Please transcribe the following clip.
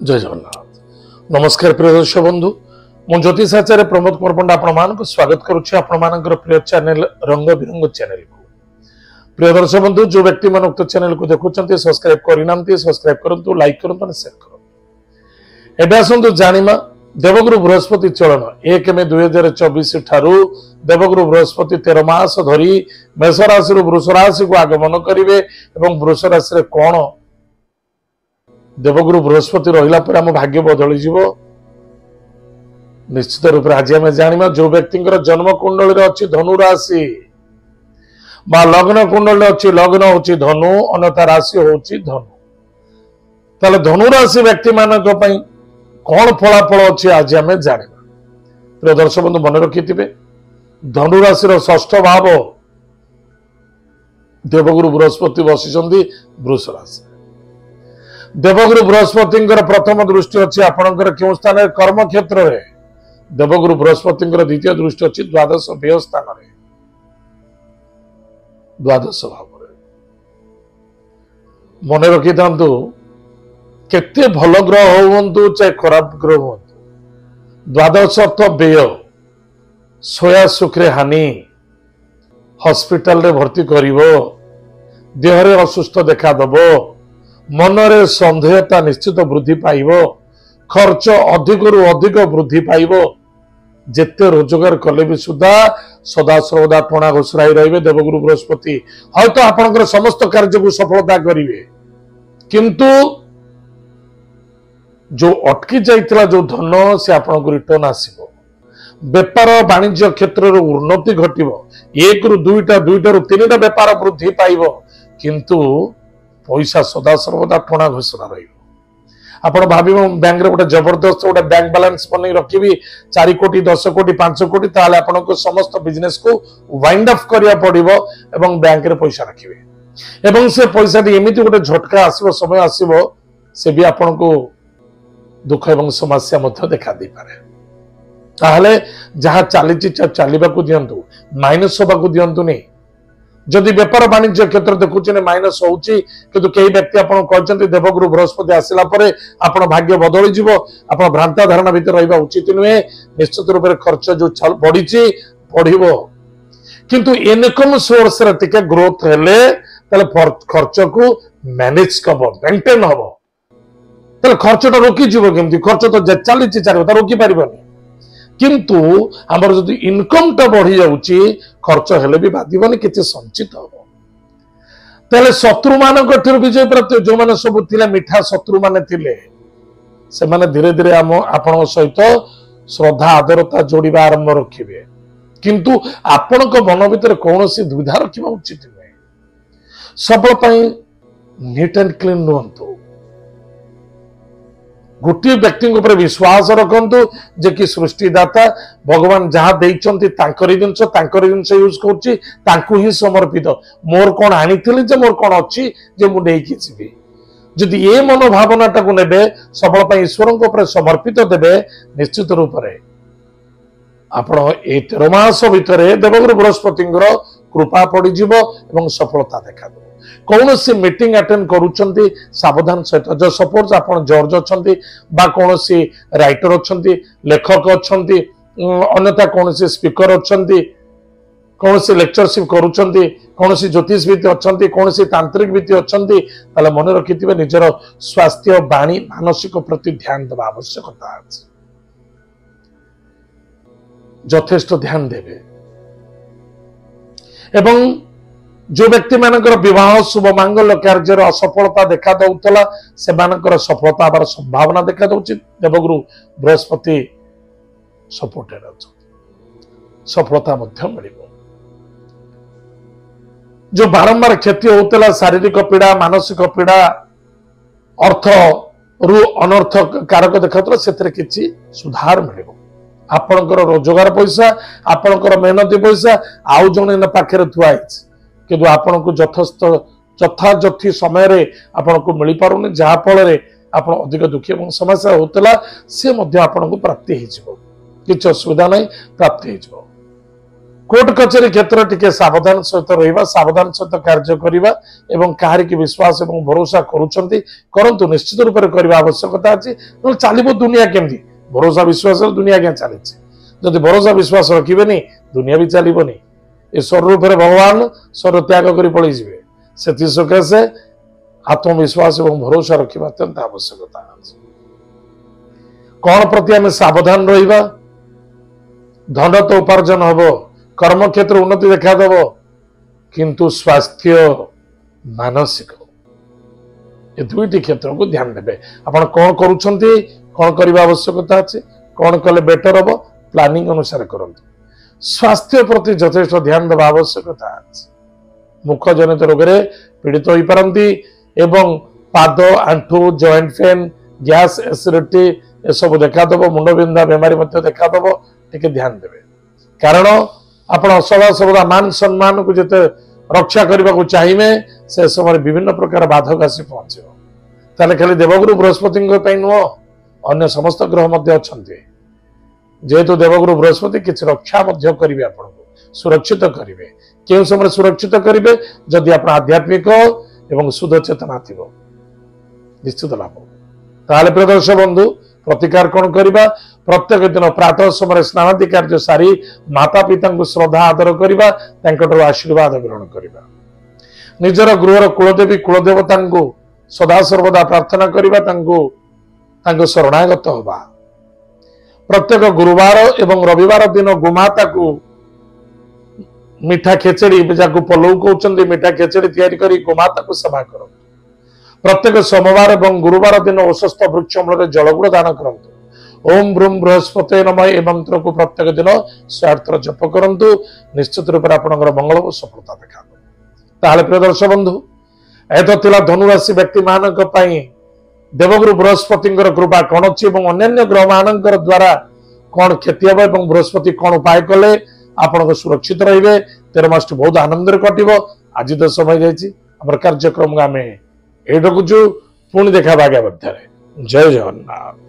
जय जगन्नाथ नमस्कार प्रिय दर्शक बंधु मु ज्योतिष आचार्य प्रमोद कुमार पंडा आपण स्वागत करुच्ची आपण प्रिय चैनल रंग बिरंग चैनल को प्रिय दर्शक बंधु जो व्यक्ति मान उक्त चैनल को देखुं सब्सक्राइब करना सब्सक्राइब करूँ लाइक करूँ शेयर करूँ एवं आसतु जाना देवगुरु बृहस्पति चलन 1 मे 2024 ठारू देवगुरु बृहस्पति 13 मास धरी मेष राशि वृष राशि को आगमन करेंगे और वृष राशि कौन देवगुरु बृहस्पति रहा पर आम भाग्य बदली निश्चित रूप से आज आम जाना जो व्यक्ति जन्म कुंडली अच्छी धनु राशि बा लग्न कुंडली अच्छी लग्न होची धनु अन्यथा राशि होची धनु ताले धनु राशि व्यक्ति मान कौन फलाफल अच्छी आज आम जाना प्रिय दर्शक बंधु मन रखि धनु राशि षष्ठ भाव देवगुरु बृहस्पति बसी वृष राशि देवगुरु बृहस्पति प्रथम दृष्टि अच्छी आपणकर क्यों स्थान कर्म क्षेत्र में देवगुरु बृहस्पति द्वितीय दृष्टि अच्छी द्वादश व्यय स्थान द्वादश भाव मन रखि था केते भल ग्रह हूँ चाहे खराब ग्रह हूँ द्वादश अर्थ व्यय सोया सुखरे हानि हॉस्पिटल रे भर्ती करिवो देहरे असुस्थ देखा दबो मनरे संदेहता निश्चित वृद्धि पाइबो खर्च अधिक रु अधिक वृद्धि पाइबो जेते रोजगार कले भी सुधा सदा सर्वदा टणा घोषराई रहिबे देवगुरु बृहस्पति हयतो आपनकर समस्त कार्य को सफलता करिवे किंतु जो अटकी जाइतला जो धन से आपनको रिटर्न आसीबो व्यापार वाणिज्य क्षेत्र रो उन्नति घटिबो 1 रु 2टा 2टा रु 3टा व्यापार वृद्धि पाइबो किंतु पैसा सदा सर्वदा टणा घोषरा रहिबो आपण भाबी बैंक रे गोटे जबरदस्त गोटे बैंक बैलेंस बनै रखिबी 4 कोटी 10 कोटी 5 कोटी ताले आपनको समस्त बिजनेस को वाइंड अप करिया पड़िबो एवं बैंक रे पैसा रखिबे एवं से पैसा दी एमिति गोटे झटका आसीबो समय आसीबो से भी आपनको दुख एवं समस्या मध्य देखा दे पारे ताहले जहां चली चलवा को दिंतु माइनस होगा दिंतु नहीं जदि व्यापार वाणिज्य क्षेत्र देखुचे माइनस होउची किंतु कई व्यक्ति आपन कहचंती देवगुरु बृहस्पति आसिला परे आपन भाग्य बदली जिवो आपन भ्रांता धारणा भीतर रहबा उचित नुहे निश्चित रूप से खर्च जो बढ़ीची बढ़िबो किंतु इनकम सोर्स रे टिके ग्रोथ हेले तले खर्च को मैनेज करबो मेंटेन हबो तले खर्चटा रोकी जीवो केमती खर्च तो चली चारिबो ता रोकी परिबनी किंतु हमर जदि इनकम टा बढ़ी जाउची खर्च हेले भी बादिबनी किछि संचित हबो तले शत्रु मानक ठिर विजय प्राप्त जो माने सब थिले मिठा शत्रु माने थिले से माने धीरे धीरे हम आपन सहित श्रद्धा आदरता जोड़िबा आरंभ रखिबे किंतु आपन को मन भीतर कोनोसी दुविधा रखिबा उचित नै सब पई नीट एंड क्लीन रहंतु गोटे व्यक्ति ऊपर विश्वास रखंतु जे कि सृष्टिदाता भगवान जहाँ जिनस यूज करुच्ची ही समर्पित मोर कौन आनी मोर कौन अच्छी जे मु नेकी जीवी जदि ये मनोभावना टाकू नेबे सबल ईश्वर समर्पित देबे निश्चित रूप से आपण ए 13 मास भितर देवगुरु बृहस्पति कृपा पड़ीजिव एवं सफलता देखा कौन सी मीटिंग अटेंड करूछंती सावधान सहित जो सपोज आपण जज अच्छंती बा कौन सी राइटर अच्छंती लेखक अच्छंती अन्यथा कौन सी स्पीकर अच्छंती कौन सी लेक्चरशिप करूछंती कौन सी ज्योतिषविद अच्छंती कौन सी तांत्रिक विद्य अच्छंती ताले मन रखिथिबे निजर स्वास्थ्य वाणी मानसिक प्रति ध्यान देबा आवश्यकता अछि यथेष्ट ध्यान देबे एवं जो व्यक्ति मानकर विवाह शुभ मांगल्य कार्य असफलता देखा दउतला से मानकर सफलता आबार संभावना देखा दउची देवगुरु बृहस्पति सपोर्टेड अछि सफलता मध्य मिलिबो जो बारंबार क्षति होतला शारीरिक पीड़ा मानसिक पीड़ा अर्थ रु अनर्थ कारक देखा सेतरे किछि सुधार मिलिबो आपनकर रोजगार पैसा आपनकर मेहनती पैसा आउ जने पाखरे थुआ आइछि किंतु आपण को यथाजथी समय आपण को मिल पारुनी जहा फल आप अधिक दुखी और समस्या होता से आपण को प्राप्ति हो किसी असुविधा नहीं प्राप्ति हो कोर्ट कचेरी क्षेत्र टिके सावधान सहित रहिबा सावधान सहित कार्य करिबा एवं काहारी की विश्वास एवं भरोसा करूछंती करंतु निश्चित रूप से करबा आवश्यकता अछि न चालिबो दुनिया केमदी भरोसा विश्वास दुनिया के चलीछि जदि भरोसा विश्वास रखिबेनी दुनिया भी चलिबोनी ए स्वरूप भगवान स्वर त्याग करी पड़ी जिवे सेति सकाशे आत्मविश्वास एवं भरोसा रखिबा अत्यंत आवश्यकता अछि कौन प्रति आम सावधान रहिबा धन तो उपार्जन हबो कर्म क्षेत्र उन्नति देखा दब किंतु स्वास्थ्य मानसिक ये दुईटी क्षेत्र को ध्यान देवे आपण कौन करूछंती कौन करबा आवश्यकता अछि कौन कले बेटर हबो प्लानिंग अनुसार करंतु स्वास्थ्य प्रति यथेष्ट ध्यान देवा आवश्यकता अछि मुख जनित रोग रे पीड़ित होई परंती एवं पाद आंठू जॉइंट पेन गैस एसिडिटी ए सब देखा दब मुंड बिंधा बेमारी मध्य देखा दब टिके ध्यान देवे कारण आपण सदा सर्वदा मान सम्मान को जते रक्षा करने को चाहिए से समय विभिन्न प्रकार बाधक आसी पहुंचे ताले खाली देवगुरु बृहस्पति नुह अन्य समस्त ग्रह मध्य अच्छे जेहेतु देवगुरु बृहस्पति किसी रक्षा करेंगे आपन सुरक्षित करेंगे क्यों समय सुरक्षित करेंगे जदि आप आध्यात्मिक एवं शुद्ध चेतना थी निश्चित लाभ ताले प्रिय दर्शक बंधु प्रतिकार कौन करवा प्रत्येक दिन प्रातः समय स्नानादि कार्य सारी माता पिता को श्रद्धा आदर करवा आशीर्वाद ग्रहण करवा निजर गृहर कुलदेवी कुलदेवता को सदा सर्वदा प्रार्थना करवा शरणागत होगा प्रत्येक गुरुवार एवं रविवार दिन गोमाता को मीठा खेचेड़ी जहाँ पलौ कहते मीठा खेचेड़ी तैयारी कर गोमाता को सेवा कर प्रत्येक सोमवार एवं गुरुवार दिन औषस्थ वृक्ष मूल जलगुड़ दान करंतु ओम ब्रूम बृहस्पति नमः ए मंत्र को प्रत्येक दिन 100 थर जप करंतु निश्चित रूप से आपनकर मंगल और सफलता देखा ताले प्रिय दर्शक बंधु एत तिला धनुराशि व्यक्ति मानक पई देवगुरु बृहस्पति कृपा कौन अच्छी अन्य ग्रह मान द्वारा कौन क्षति हम और बृहस्पति कौन उपाय कले आप सुरक्षित रे 13 मास बहुत आनंद कटो आज तो समय जाम कार्यक्रम आम ये रखुचु पुणी देखा आगे मध्य जय जगन्नाथ।